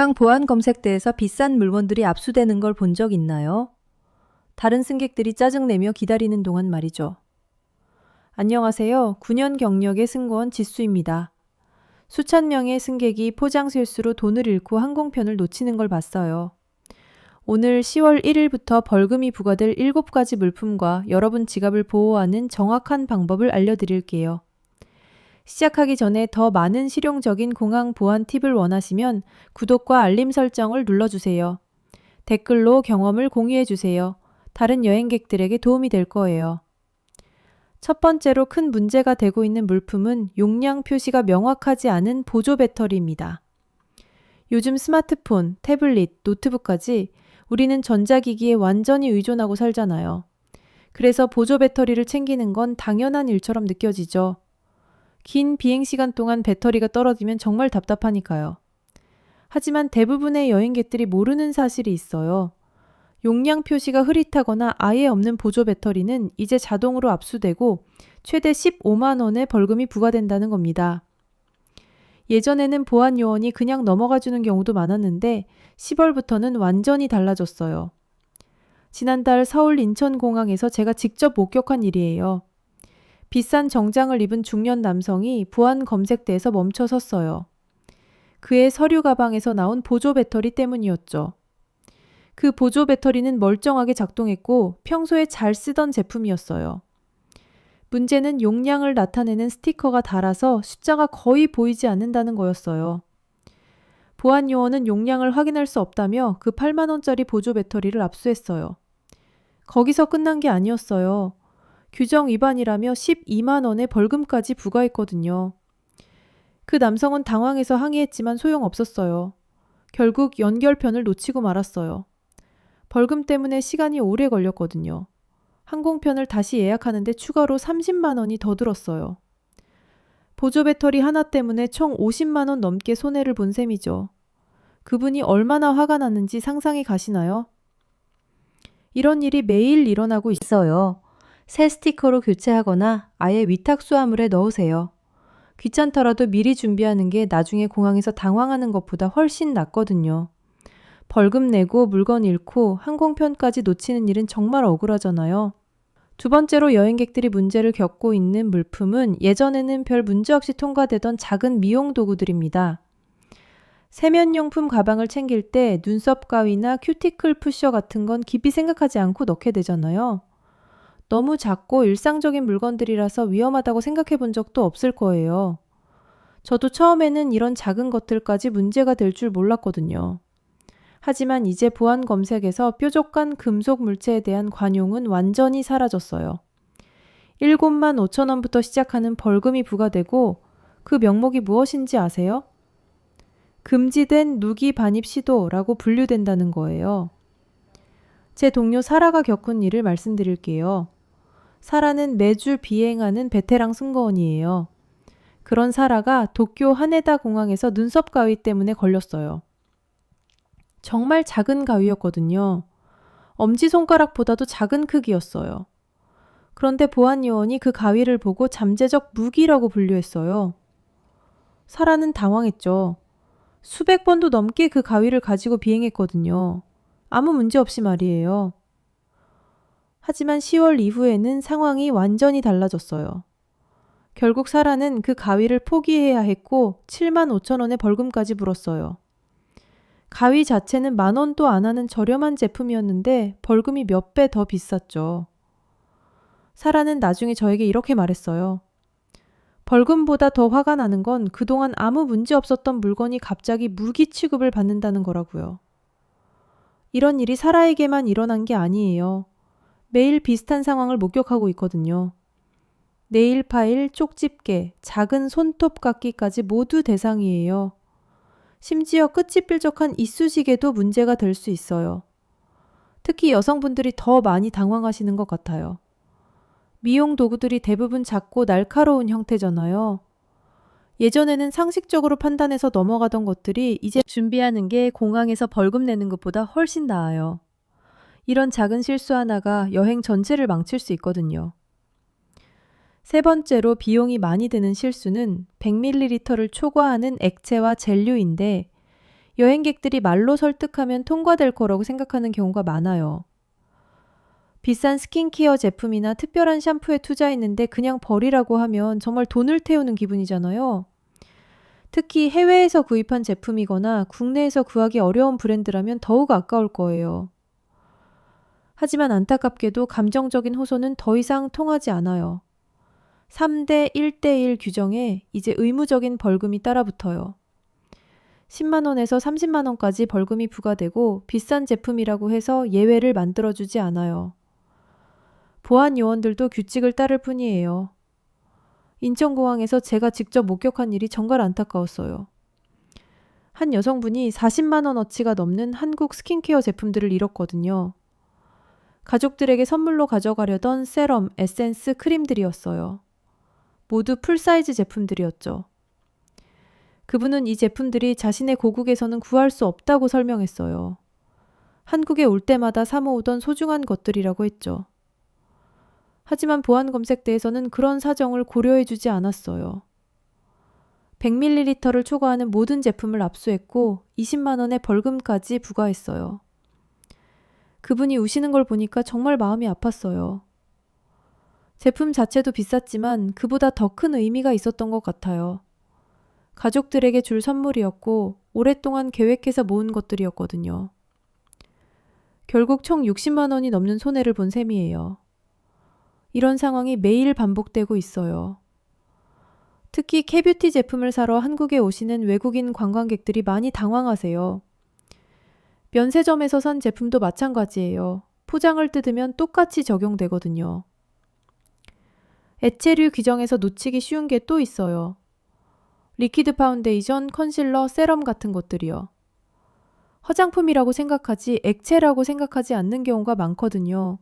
공항 보안 검색대에서 비싼 물건들이 압수되는 걸 본 적 있나요? 다른 승객들이 짜증내며 기다리는 동안 말이죠. 안녕하세요. 9년 경력의 승무원 지수입니다. 수천 명의 승객이 포장 실수로 돈을 잃고 항공편을 놓치는 걸 봤어요. 오늘 10월 1일부터 벌금이 부과될 7가지 물품과 여러분 지갑을 보호하는 정확한 방법을 알려드릴게요. 시작하기 전에 더 많은 실용적인 공항 보안 팁을 원하시면 구독과 알림 설정을 눌러주세요. 댓글로 경험을 공유해주세요. 다른 여행객들에게 도움이 될 거예요. 첫 번째로 큰 문제가 되고 있는 물품은 용량 표시가 명확하지 않은 보조 배터리입니다. 요즘 스마트폰, 태블릿, 노트북까지 우리는 전자기기에 완전히 의존하고 살잖아요. 그래서 보조 배터리를 챙기는 건 당연한 일처럼 느껴지죠. 긴 비행시간 동안 배터리가 떨어지면 정말 답답하니까요. 하지만 대부분의 여행객들이 모르는 사실이 있어요. 용량 표시가 흐릿하거나 아예 없는 보조 배터리는 이제 자동으로 압수되고 최대 15만 원의 벌금이 부과된다는 겁니다. 예전에는 보안 요원이 그냥 넘어가주는 경우도 많았는데 10월부터는 완전히 달라졌어요. 지난달 서울 인천공항에서 제가 직접 목격한 일이에요. 비싼 정장을 입은 중년 남성이 보안 검색대에서 멈춰 섰어요. 그의 서류 가방에서 나온 보조 배터리 때문이었죠. 그 보조 배터리는 멀쩡하게 작동했고 평소에 잘 쓰던 제품이었어요. 문제는 용량을 나타내는 스티커가 달아서 숫자가 거의 보이지 않는다는 거였어요. 보안 요원은 용량을 확인할 수 없다며 그 8만 원짜리 보조 배터리를 압수했어요. 거기서 끝난 게 아니었어요. 규정 위반이라며 12만 원의 벌금까지 부과했거든요. 그 남성은 당황해서 항의했지만 소용없었어요. 결국 연결편을 놓치고 말았어요. 벌금 때문에 시간이 오래 걸렸거든요. 항공편을 다시 예약하는데 추가로 30만 원이 더 들었어요. 보조 배터리 하나 때문에 총 50만 원 넘게 손해를 본 셈이죠. 그분이 얼마나 화가 났는지 상상이 가시나요? 이런 일이 매일 일어나고 있어요. 새 스티커로 교체하거나 아예 위탁 수화물에 넣으세요. 귀찮더라도 미리 준비하는 게 나중에 공항에서 당황하는 것보다 훨씬 낫거든요. 벌금 내고 물건 잃고 항공편까지 놓치는 일은 정말 억울하잖아요. 두 번째로 여행객들이 문제를 겪고 있는 물품은 예전에는 별 문제 없이 통과되던 작은 미용 도구들입니다. 세면용품 가방을 챙길 때 눈썹 가위나 큐티클 푸셔 같은 건 깊이 생각하지 않고 넣게 되잖아요. 너무 작고 일상적인 물건들이라서 위험하다고 생각해 본 적도 없을 거예요. 저도 처음에는 이런 작은 것들까지 문제가 될 줄 몰랐거든요. 하지만 이제 보안 검색에서 뾰족한 금속 물체에 대한 관용은 완전히 사라졌어요. 7만 5천 원부터 시작하는 벌금이 부과되고 그 명목이 무엇인지 아세요? 금지된 누기 반입 시도라고 분류된다는 거예요. 제 동료 사라가 겪은 일을 말씀드릴게요. 사라는 매주 비행하는 베테랑 승무원이에요. 그런 사라가 도쿄 하네다 공항에서 눈썹 가위 때문에 걸렸어요. 정말 작은 가위였거든요. 엄지손가락보다도 작은 크기였어요. 그런데 보안 요원이 그 가위를 보고 잠재적 무기라고 분류했어요. 사라는 당황했죠. 수백 번도 넘게 그 가위를 가지고 비행했거든요. 아무 문제 없이 말이에요. 하지만 10월 이후에는 상황이 완전히 달라졌어요. 결국 사라는 그 가위를 포기해야 했고 7만 5천 원의 벌금까지 물었어요. 가위 자체는 10,000원도 안 하는 저렴한 제품이었는데 벌금이 몇 배 더 비쌌죠. 사라는 나중에 저에게 이렇게 말했어요. 벌금보다 더 화가 나는 건 그동안 아무 문제 없었던 물건이 갑자기 무기 취급을 받는다는 거라고요. 이런 일이 사라에게만 일어난 게 아니에요. 매일 비슷한 상황을 목격하고 있거든요. 네일 파일, 쪽집게, 작은 손톱 깎기까지 모두 대상이에요. 심지어 끝이 뾰족한 이쑤시개도 문제가 될 수 있어요. 특히 여성분들이 더 많이 당황하시는 것 같아요. 미용 도구들이 대부분 작고 날카로운 형태잖아요. 예전에는 상식적으로 판단해서 넘어가던 것들이 이제 준비하는 게 공항에서 벌금 내는 것보다 훨씬 나아요. 이런 작은 실수 하나가 여행 전체를 망칠 수 있거든요. 세 번째로 비용이 많이 드는 실수는 100ml를 초과하는 액체와 젤류인데 여행객들이 말로 설득하면 통과될 거라고 생각하는 경우가 많아요. 비싼 스킨케어 제품이나 특별한 샴푸에 투자했는데 그냥 버리라고 하면 정말 돈을 태우는 기분이잖아요. 특히 해외에서 구입한 제품이거나 국내에서 구하기 어려운 브랜드라면 더욱 아까울 거예요. 하지만 안타깝게도 감정적인 호소는 더 이상 통하지 않아요. 3대 1대1 규정에 이제 의무적인 벌금이 따라붙어요. 10만 원에서 30만 원까지 벌금이 부과되고 비싼 제품이라고 해서 예외를 만들어주지 않아요. 보안 요원들도 규칙을 따를 뿐이에요. 인천공항에서 제가 직접 목격한 일이 정말 안타까웠어요. 한 여성분이 40만 원어치가 넘는 한국 스킨케어 제품들을 잃었거든요. 가족들에게 선물로 가져가려던 세럼, 에센스, 크림들이었어요. 모두 풀사이즈 제품들이었죠. 그분은 이 제품들이 자신의 고국에서는 구할 수 없다고 설명했어요. 한국에 올 때마다 사모으던 소중한 것들이라고 했죠. 하지만 보안 검색대에서는 그런 사정을 고려해주지 않았어요. 100ml를 초과하는 모든 제품을 압수했고 20만 원의 벌금까지 부과했어요. 그분이 우시는 걸 보니까 정말 마음이 아팠어요. 제품 자체도 비쌌지만 그보다 더 큰 의미가 있었던 것 같아요. 가족들에게 줄 선물이었고 오랫동안 계획해서 모은 것들이었거든요. 결국 총 60만 원이 넘는 손해를 본 셈이에요. 이런 상황이 매일 반복되고 있어요. 특히 캐뷰티 제품을 사러 한국에 오시는 외국인 관광객들이 많이 당황하세요. 면세점에서 산 제품도 마찬가지예요. 포장을 뜯으면 똑같이 적용되거든요. 액체류 규정에서 놓치기 쉬운 게 또 있어요. 리퀴드 파운데이션, 컨실러, 세럼 같은 것들이요. 화장품이라고 생각하지 액체라고 생각하지 않는 경우가 많거든요.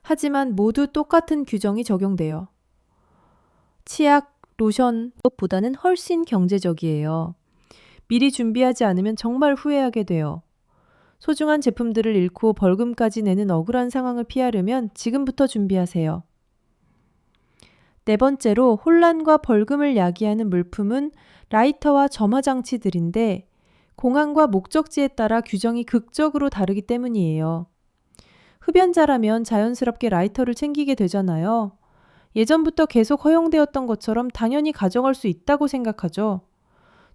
하지만 모두 똑같은 규정이 적용돼요. 치약, 로션 보다는 훨씬 경제적이에요. 미리 준비하지 않으면 정말 후회하게 돼요. 소중한 제품들을 잃고 벌금까지 내는 억울한 상황을 피하려면 지금부터 준비하세요. 네 번째로 혼란과 벌금을 야기하는 물품은 라이터와 점화 장치들인데 공항과 목적지에 따라 규정이 극적으로 다르기 때문이에요. 흡연자라면 자연스럽게 라이터를 챙기게 되잖아요. 예전부터 계속 허용되었던 것처럼 당연히 가져갈 수 있다고 생각하죠.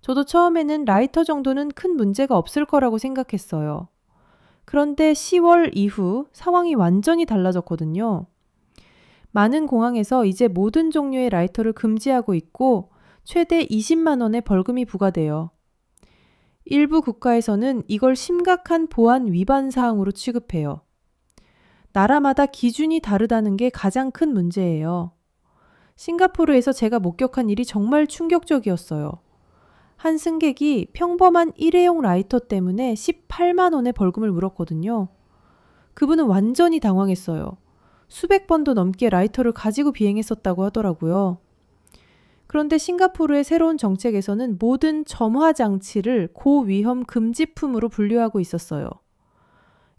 저도 처음에는 라이터 정도는 큰 문제가 없을 거라고 생각했어요. 그런데 10월 이후 상황이 완전히 달라졌거든요. 많은 공항에서 이제 모든 종류의 라이터를 금지하고 있고 최대 20만 원의 벌금이 부과돼요. 일부 국가에서는 이걸 심각한 보안 위반 사항으로 취급해요. 나라마다 기준이 다르다는 게 가장 큰 문제예요. 싱가포르에서 제가 목격한 일이 정말 충격적이었어요. 한 승객이 평범한 일회용 라이터 때문에 18만 원의 벌금을 물었거든요. 그분은 완전히 당황했어요. 수백 번도 넘게 라이터를 가지고 비행했었다고 하더라고요. 그런데 싱가포르의 새로운 정책에서는 모든 점화 장치를 고위험 금지품으로 분류하고 있었어요.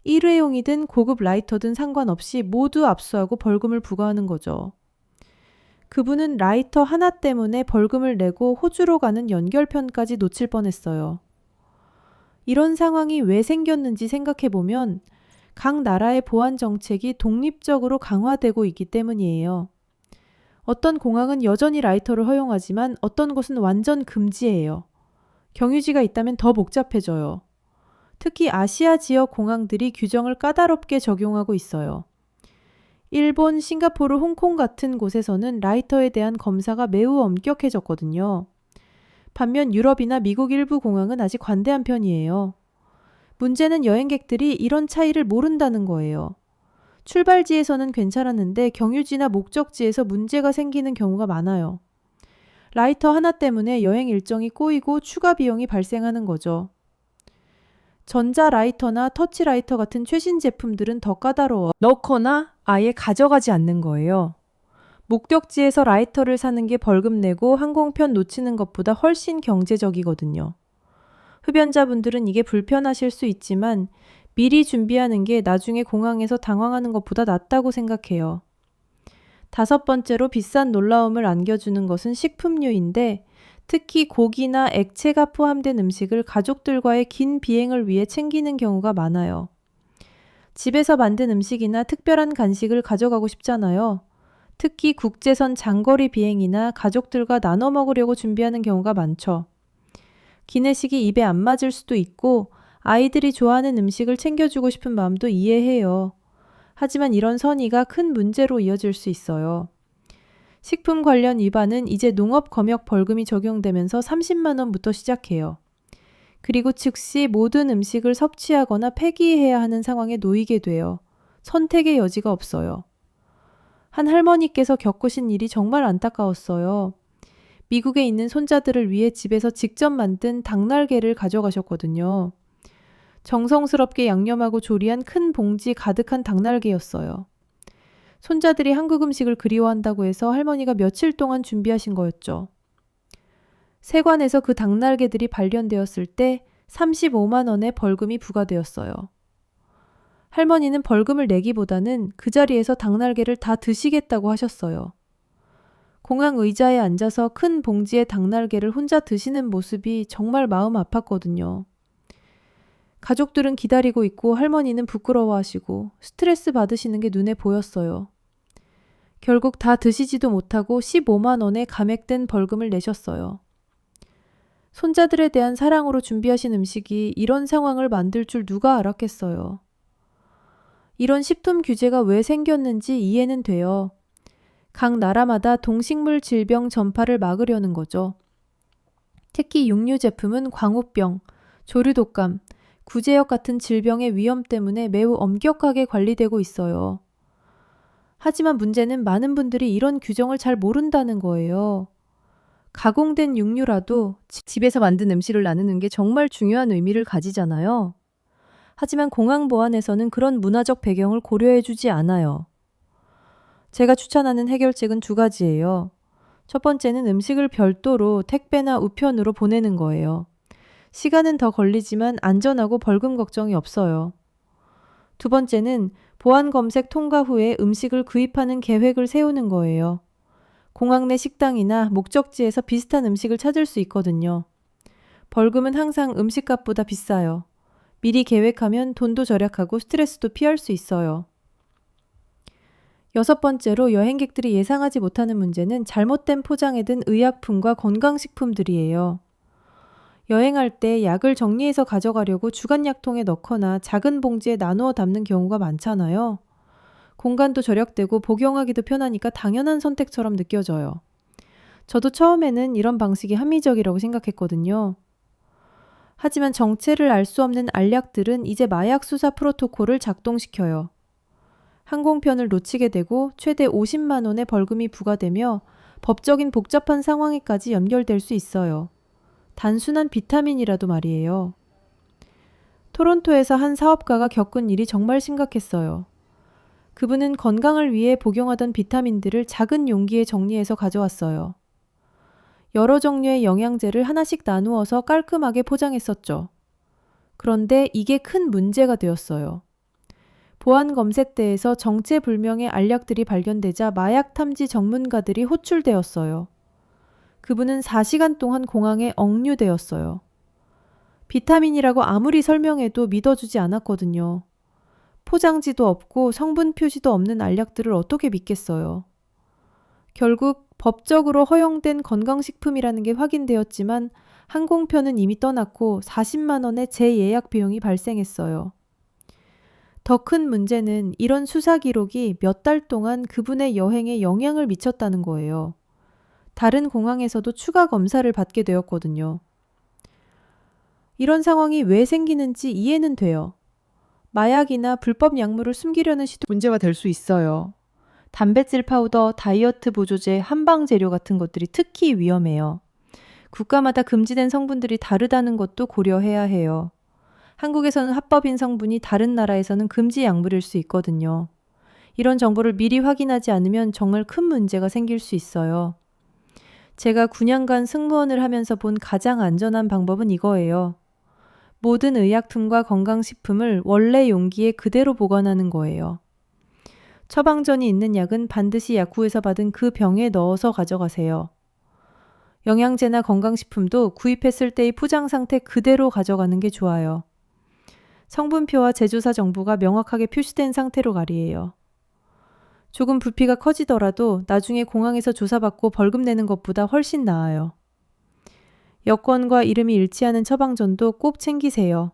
일회용이든 고급 라이터든 상관없이 모두 압수하고 벌금을 부과하는 거죠. 그분은 라이터 하나 때문에 벌금을 내고 호주로 가는 연결편까지 놓칠 뻔했어요. 이런 상황이 왜 생겼는지 생각해보면 각 나라의 보안 정책이 독립적으로 강화되고 있기 때문이에요. 어떤 공항은 여전히 라이터를 허용하지만 어떤 곳은 완전 금지예요. 경유지가 있다면 더 복잡해져요. 특히 아시아 지역 공항들이 규정을 까다롭게 적용하고 있어요. 일본, 싱가포르, 홍콩 같은 곳에서는 라이터에 대한 검사가 매우 엄격해졌거든요. 반면 유럽이나 미국 일부 공항은 아직 관대한 편이에요. 문제는 여행객들이 이런 차이를 모른다는 거예요. 출발지에서는 괜찮았는데 경유지나 목적지에서 문제가 생기는 경우가 많아요. 라이터 하나 때문에 여행 일정이 꼬이고 추가 비용이 발생하는 거죠. 전자 라이터나 터치 라이터 같은 최신 제품들은 더 까다로워 넣거나 아예 가져가지 않는 거예요. 목적지에서 라이터를 사는 게 벌금 내고 항공편 놓치는 것보다 훨씬 경제적이거든요. 흡연자분들은 이게 불편하실 수 있지만 미리 준비하는 게 나중에 공항에서 당황하는 것보다 낫다고 생각해요. 5번째로 비싼 놀라움을 안겨주는 것은 식품류인데 특히 고기나 액체가 포함된 음식을 가족들과의 긴 비행을 위해 챙기는 경우가 많아요. 집에서 만든 음식이나 특별한 간식을 가져가고 싶잖아요. 특히 국제선 장거리 비행이나 가족들과 나눠 먹으려고 준비하는 경우가 많죠. 기내식이 입에 안 맞을 수도 있고 아이들이 좋아하는 음식을 챙겨주고 싶은 마음도 이해해요. 하지만 이런 선의가 큰 문제로 이어질 수 있어요. 식품 관련 위반은 이제 농업검역 벌금이 적용되면서 30만 원부터 시작해요. 그리고 즉시 모든 음식을 섭취하거나 폐기해야 하는 상황에 놓이게 돼요. 선택의 여지가 없어요. 한 할머니께서 겪으신 일이 정말 안타까웠어요. 미국에 있는 손자들을 위해 집에서 직접 만든 닭날개를 가져가셨거든요. 정성스럽게 양념하고 조리한 큰 봉지 가득한 닭날개였어요. 손자들이 한국 음식을 그리워한다고 해서 할머니가 며칠 동안 준비하신 거였죠. 세관에서 그 닭날개들이 발견되었을 때 35만 원의 벌금이 부과되었어요. 할머니는 벌금을 내기보다는 그 자리에서 닭날개를 다 드시겠다고 하셨어요. 공항 의자에 앉아서 큰 봉지의 닭날개를 혼자 드시는 모습이 정말 마음 아팠거든요. 가족들은 기다리고 있고 할머니는 부끄러워하시고 스트레스 받으시는 게 눈에 보였어요. 결국 다 드시지도 못하고 15만 원의 감액된 벌금을 내셨어요. 손자들에 대한 사랑으로 준비하신 음식이 이런 상황을 만들 줄 누가 알았겠어요. 이런 식품 규제가 왜 생겼는지 이해는 돼요. 각 나라마다 동식물 질병 전파를 막으려는 거죠. 특히 육류 제품은 광우병, 조류독감, 구제역 같은 질병의 위험 때문에 매우 엄격하게 관리되고 있어요. 하지만 문제는 많은 분들이 이런 규정을 잘 모른다는 거예요. 가공된 육류라도 집에서 만든 음식을 나누는 게 정말 중요한 의미를 가지잖아요. 하지만 공항 보안에서는 그런 문화적 배경을 고려해주지 않아요. 제가 추천하는 해결책은 두 가지예요. 첫 번째는 음식을 별도로 택배나 우편으로 보내는 거예요. 시간은 더 걸리지만 안전하고 벌금 걱정이 없어요. 두 번째는 보안 검색 통과 후에 음식을 구입하는 계획을 세우는 거예요. 공항 내 식당이나 목적지에서 비슷한 음식을 찾을 수 있거든요. 벌금은 항상 음식값보다 비싸요. 미리 계획하면 돈도 절약하고 스트레스도 피할 수 있어요. 여섯 번째로 여행객들이 예상하지 못하는 문제는 잘못된 포장에 든 의약품과 건강식품들이에요. 여행할 때 약을 정리해서 가져가려고 주간약통에 넣거나 작은 봉지에 나누어 담는 경우가 많잖아요. 공간도 절약되고 복용하기도 편하니까 당연한 선택처럼 느껴져요. 저도 처음에는 이런 방식이 합리적이라고 생각했거든요. 하지만 정체를 알 수 없는 알약들은 이제 마약 수사 프로토콜을 작동시켜요. 항공편을 놓치게 되고 최대 50만 원의 벌금이 부과되며 법적인 복잡한 상황에까지 연결될 수 있어요. 단순한 비타민이라도 말이에요. 토론토에서 한 사업가가 겪은 일이 정말 심각했어요. 그분은 건강을 위해 복용하던 비타민들을 작은 용기에 정리해서 가져왔어요. 여러 종류의 영양제를 하나씩 나누어서 깔끔하게 포장했었죠. 그런데 이게 큰 문제가 되었어요. 보안 검색대에서 정체불명의 알약들이 발견되자 마약 탐지 전문가들이 호출되었어요. 그분은 4시간 동안 공항에 억류되었어요. 비타민이라고 아무리 설명해도 믿어주지 않았거든요. 포장지도 없고 성분 표시도 없는 알약들을 어떻게 믿겠어요. 결국 법적으로 허용된 건강식품이라는 게 확인되었지만 항공편은 이미 떠났고 40만 원의 재예약 비용이 발생했어요. 더 큰 문제는 이런 수사 기록이 몇 달 동안 그분의 여행에 영향을 미쳤다는 거예요. 다른 공항에서도 추가 검사를 받게 되었거든요. 이런 상황이 왜 생기는지 이해는 돼요. 마약이나 불법 약물을 숨기려는 시도 문제가 될 수 있어요. 단백질 파우더, 다이어트 보조제, 한방 재료 같은 것들이 특히 위험해요. 국가마다 금지된 성분들이 다르다는 것도 고려해야 해요. 한국에서는 합법인 성분이 다른 나라에서는 금지 약물일 수 있거든요. 이런 정보를 미리 확인하지 않으면 정말 큰 문제가 생길 수 있어요. 제가 9년간 승무원을 하면서 본 가장 안전한 방법은 이거예요. 모든 의약품과 건강식품을 원래 용기에 그대로 보관하는 거예요. 처방전이 있는 약은 반드시 약국에서 받은 그 병에 넣어서 가져가세요. 영양제나 건강식품도 구입했을 때의 포장 상태 그대로 가져가는 게 좋아요. 성분표와 제조사 정보가 명확하게 표시된 상태로 관리해요. 조금 부피가 커지더라도 나중에 공항에서 조사받고 벌금 내는 것보다 훨씬 나아요. 여권과 이름이 일치하는 처방전도 꼭 챙기세요.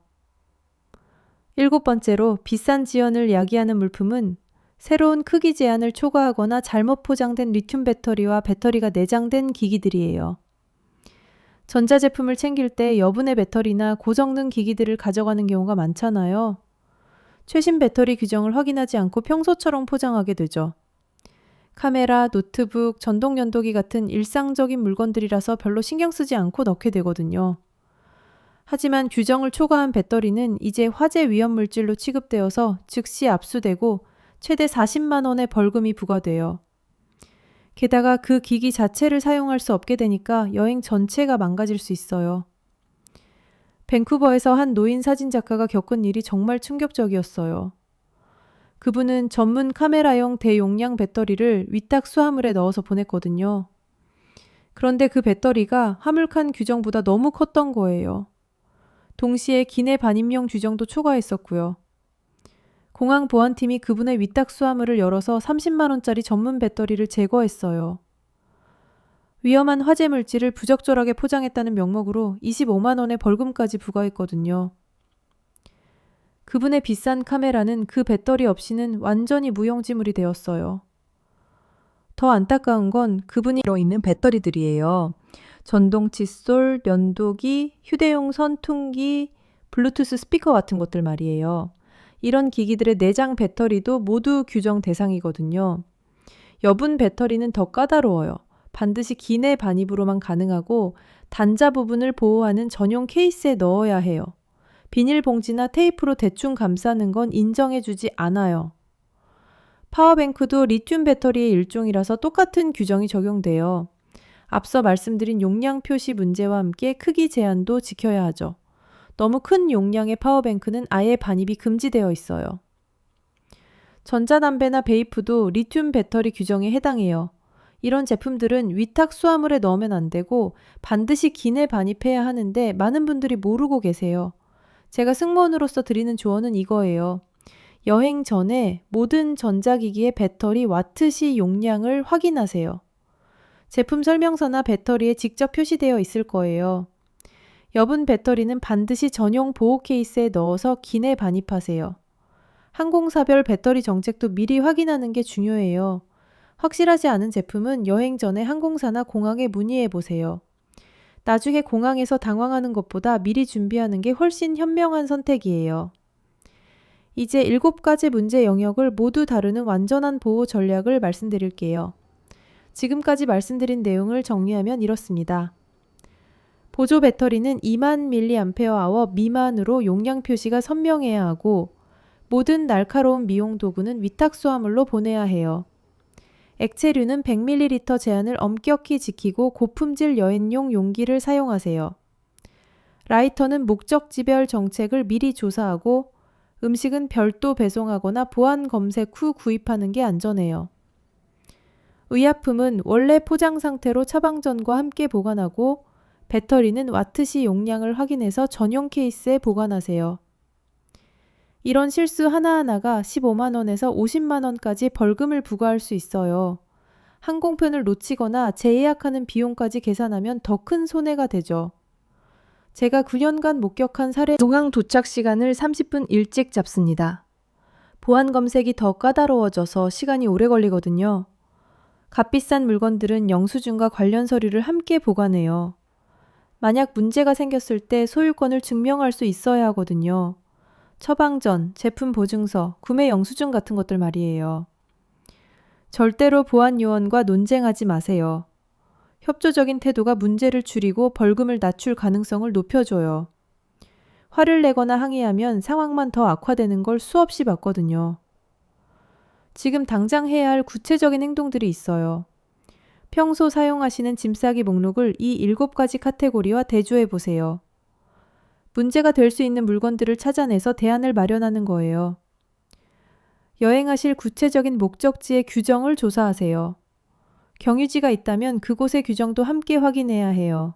7번째로 비싼 지연을 야기하는 물품은 새로운 크기 제한을 초과하거나 잘못 포장된 리튬 배터리와 배터리가 내장된 기기들이에요. 전자제품을 챙길 때 여분의 배터리나 고성능 기기들을 가져가는 경우가 많잖아요. 최신 배터리 규정을 확인하지 않고 평소처럼 포장하게 되죠. 카메라, 노트북, 전동 연도기 같은 일상적인 물건들이라서 별로 신경 쓰지 않고 넣게 되거든요. 하지만 규정을 초과한 배터리는 이제 화재 위험 물질로 취급되어서 즉시 압수되고 최대 40만 원의 벌금이 부과돼요. 게다가 그 기기 자체를 사용할 수 없게 되니까 여행 전체가 망가질 수 있어요. 밴쿠버에서 한 노인 사진작가가 겪은 일이 정말 충격적이었어요. 그분은 전문 카메라용 대용량 배터리를 위탁 수화물에 넣어서 보냈거든요. 그런데 그 배터리가 화물칸 규정보다 너무 컸던 거예요. 동시에 기내 반입용 규정도 초과했었고요. 공항 보안팀이 그분의 위탁 수화물을 열어서 30만 원짜리 전문 배터리를 제거했어요. 위험한 화재 물질을 부적절하게 포장했다는 명목으로 25만 원의 벌금까지 부과했거든요. 그분의 비싼 카메라는 그 배터리 없이는 완전히 무용지물이 되었어요. 더 안타까운 건 그분이 들어있는 배터리들이에요. 전동 칫솔, 연도기, 휴대용 선풍기, 블루투스 스피커 같은 것들 말이에요. 이런 기기들의 내장 배터리도 모두 규정 대상이거든요. 여분 배터리는 더 까다로워요. 반드시 기내 반입으로만 가능하고 단자 부분을 보호하는 전용 케이스에 넣어야 해요. 비닐봉지나 테이프로 대충 감싸는 건 인정해주지 않아요. 파워뱅크도 리튬 배터리의 일종이라서 똑같은 규정이 적용돼요. 앞서 말씀드린 용량 표시 문제와 함께 크기 제한도 지켜야 하죠. 너무 큰 용량의 파워뱅크는 아예 반입이 금지되어 있어요. 전자담배나 베이프도 리튬 배터리 규정에 해당해요. 이런 제품들은 위탁 수화물에 넣으면 안 되고 반드시 기내 반입해야 하는데 많은 분들이 모르고 계세요. 제가 승무원으로서 드리는 조언은 이거예요. 여행 전에 모든 전자기기의 배터리 와트시 용량을 확인하세요. 제품 설명서나 배터리에 직접 표시되어 있을 거예요. 여분 배터리는 반드시 전용 보호 케이스에 넣어서 기내 반입하세요. 항공사별 배터리 정책도 미리 확인하는 게 중요해요. 확실하지 않은 제품은 여행 전에 항공사나 공항에 문의해 보세요. 나중에 공항에서 당황하는 것보다 미리 준비하는 게 훨씬 현명한 선택이에요. 이제 7가지 문제 영역을 모두 다루는 완전한 보호 전략을 말씀드릴게요. 지금까지 말씀드린 내용을 정리하면 이렇습니다. 보조 배터리는 2만 mAh 미만으로 용량 표시가 선명해야 하고 모든 날카로운 미용 도구는 위탁 수화물로 보내야 해요. 액체류는 100ml 제한을 엄격히 지키고 고품질 여행용 용기를 사용하세요. 라이터는 목적지별 정책을 미리 조사하고 음식은 별도 배송하거나 보안 검색 후 구입하는 게 안전해요. 의약품은 원래 포장 상태로 처방전과 함께 보관하고 배터리는 와트시 용량을 확인해서 전용 케이스에 보관하세요. 이런 실수 하나하나가 15만 원에서 50만 원까지 벌금을 부과할 수 있어요. 항공편을 놓치거나 재예약하는 비용까지 계산하면 더 큰 손해가 되죠. 제가 9년간 목격한 사례 공항 도착 시간을 30분 일찍 잡습니다. 보안 검색이 더 까다로워져서 시간이 오래 걸리거든요. 값비싼 물건들은 영수증과 관련 서류를 함께 보관해요. 만약 문제가 생겼을 때 소유권을 증명할 수 있어야 하거든요. 처방전, 제품 보증서, 구매 영수증 같은 것들 말이에요. 절대로 보안 요원과 논쟁하지 마세요. 협조적인 태도가 문제를 줄이고 벌금을 낮출 가능성을 높여줘요. 화를 내거나 항의하면 상황만 더 악화되는 걸 수없이 봤거든요. 지금 당장 해야 할 구체적인 행동들이 있어요. 평소 사용하시는 짐 싸기 목록을 이 7가지 카테고리와 대조해 보세요. 문제가 될 수 있는 물건들을 찾아내서 대안을 마련하는 거예요. 여행하실 구체적인 목적지의 규정을 조사하세요. 경유지가 있다면 그곳의 규정도 함께 확인해야 해요.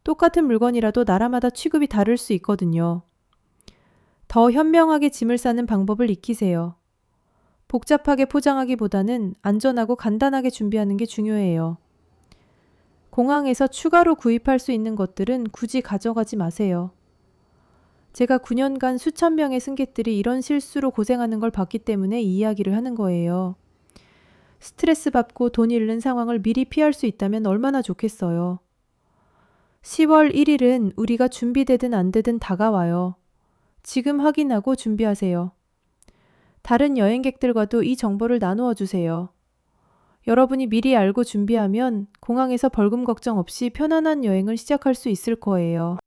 똑같은 물건이라도 나라마다 취급이 다를 수 있거든요. 더 현명하게 짐을 싸는 방법을 익히세요. 복잡하게 포장하기보다는 안전하고 간단하게 준비하는 게 중요해요. 공항에서 추가로 구입할 수 있는 것들은 굳이 가져가지 마세요. 제가 9년간 수천 명의 승객들이 이런 실수로 고생하는 걸 봤기 때문에 이 이야기를 하는 거예요. 스트레스 받고 돈 잃는 상황을 미리 피할 수 있다면 얼마나 좋겠어요. 10월 1일은 우리가 준비되든 안 되든 다가와요. 지금 확인하고 준비하세요. 다른 여행객들과도 이 정보를 나누어 주세요. 여러분이 미리 알고 준비하면 공항에서 벌금 걱정 없이 편안한 여행을 시작할 수 있을 거예요.